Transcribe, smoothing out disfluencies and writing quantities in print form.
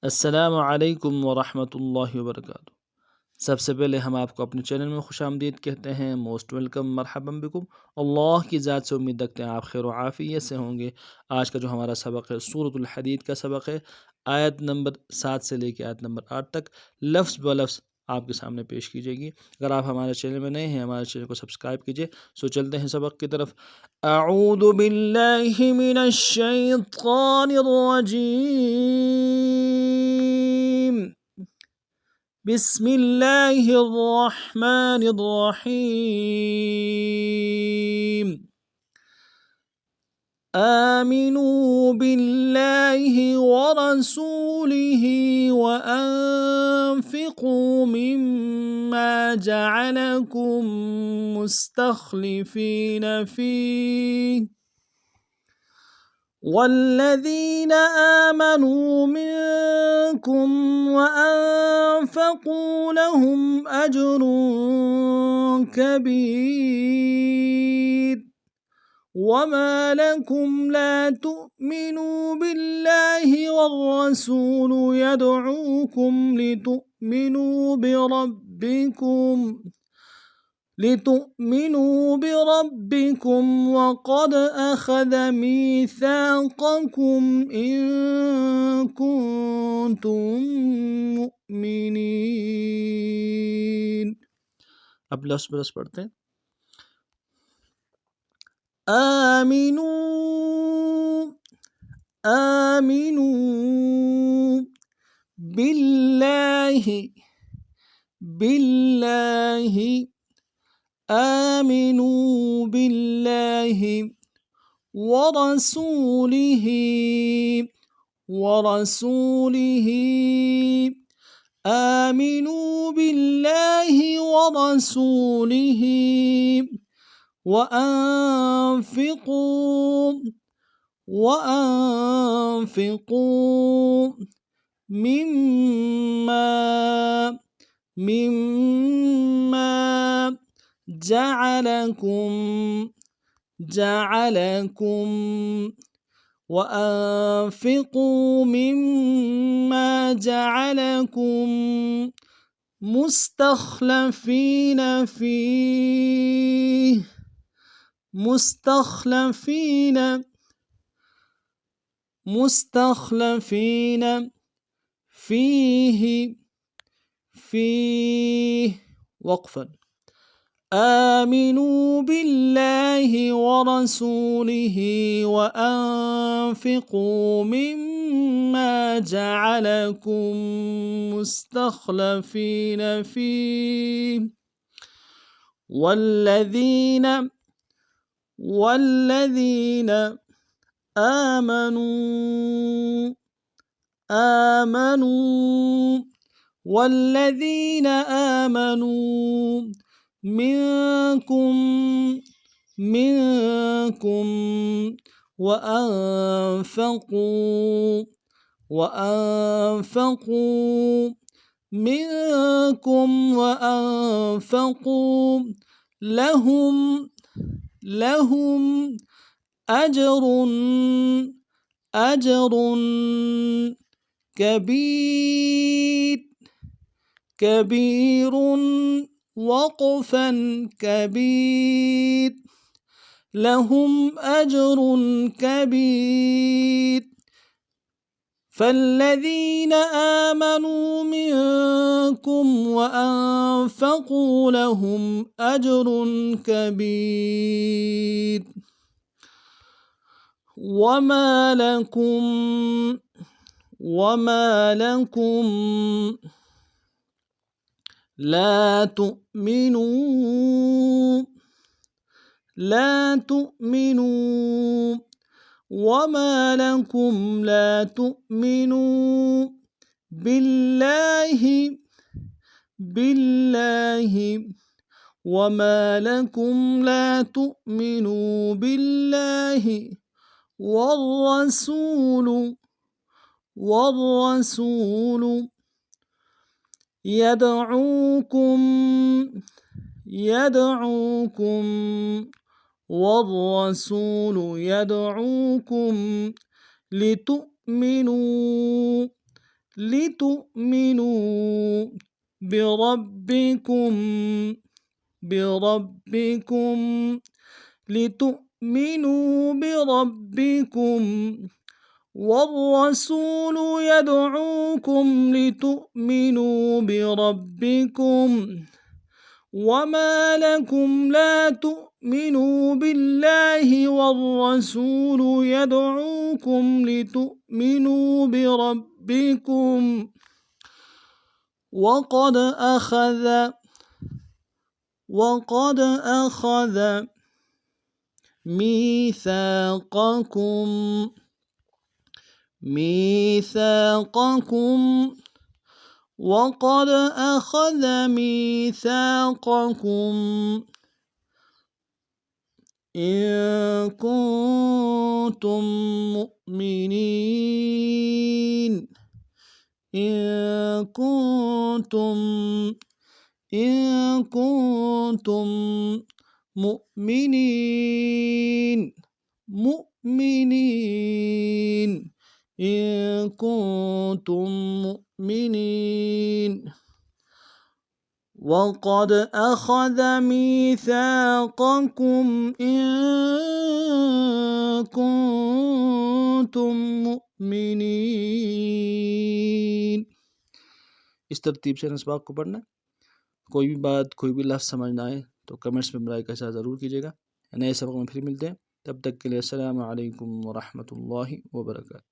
अस्सलामु अलैकुम वरहमतुल्लाहि वबरकातुहू। सबसे पहले हम आपको अपने चैनल में खुशामदीद कहते हैं। मोस्ट वेलकम, मरहबम बिकुम। अल्लाह की ज़ात से उम्मीद रखते हैं आप खैर व आफ़ियत से होंगे। आज का जो हमारा सबक है सूरतुल हदीद का सबक है। आयत नंबर 7 से लेकर आयत नंबर 8 तक लफ्ज़ ब लफ्ज़ आपके सामने पेश की जाएगी। अगर आप हमारे चैनल में नए हैं, हमारे चैनल को सब्सक्राइब कीजिए। सो चलते हैं सबक की तरफ। अऊज़ु बिल्लाहि मिनश शैतानिर रजीम। बिस्मिल्लाहिर्रहमानिर्रहीम। आमिनू बिल्लाहि व रसूलिहि व अनफ़िक़ू मिम्मा जअलकुम मुस्तख़्लिफ़ीन फ़ीह वल्लज़ीन आमनू मिनकुम व अनफ़क़ू लहुम अज्रुन कबीर वमा लकुम ला तु'मिनू बिल्लाहि वर्रसूल यदऊकुम लितु'मिनू बिरब्बिकुम वक़द अख़ज़ मीसाक़कुम इन कुन्तुम मुअ्मिनीन। अब लफ्ज़ ब लफ्ज़ पढ़ते हैं। आमिनू आमिनू बिल्लाहि बिल्लाहि आमिनू बिल्लाहि वरसूलिहि वरसूलिहि आमिनू बिल्लाहि वरसूलिहि वअनफ़िक़ू मिम्मा जअलकुम वअनफ़िक़ू मिम्मा जअलकुम मुस्तख़्लफ़ीन फ़ीह मुस्तख़्लफ़ीन फ़ीह वक़फ़न। आमिनू बिल्लाहि वरसूलिहि वअनफ़िक़ू मिम्मा जअलकुम मुस्तख़्लफ़ीन फ़ीह वल्लज़ीन आमनू मिनकुम वअनफ़क़ू लहुम अज्रुन कबीरुन वक़फ़न कबीर लहुम अज्रुन कबीर फ़ल्लज़ीन आमनू मिनकुम वअनफ़क़ू लहुम अज्रुन कबीर वमा लकुम ला तु'मिनू वमा लकुम ला तु'मिनू बिल्लाहि वमा लकुम ला तु'मिनू बिल्लाहि والرسول يدعوكم والرسول يدعوكم لتؤمنوا لتؤمنوا بربكم بربكم لتؤمنوا بربكم والرسول يدعوكم لتؤمنوا بربكم وما لكم لا تؤمنوا بالله والرسول يدعوكم لتؤمنوا بربكم وقد أخذ ميثاقكم وقد أخذ ميثاقكم إن كنتم مؤمنين إن كنتم مؤمنين إن كنتم مؤمنين وقد أخذ ميثاقكم إن كنتم مؤمنين। इस तरतीब से नस्बाक को पढ़ना। कोई भी बात कोई भी लफ्ज़ समझ ना आए तो कमेंट्स में बराए का ज़रूर कीजिएगा। नए सबक में फिर मिलते हैं, तब तक के लिए अस्सलामु अलैकुम व रहमतुल्लाहि व बरकातुहू।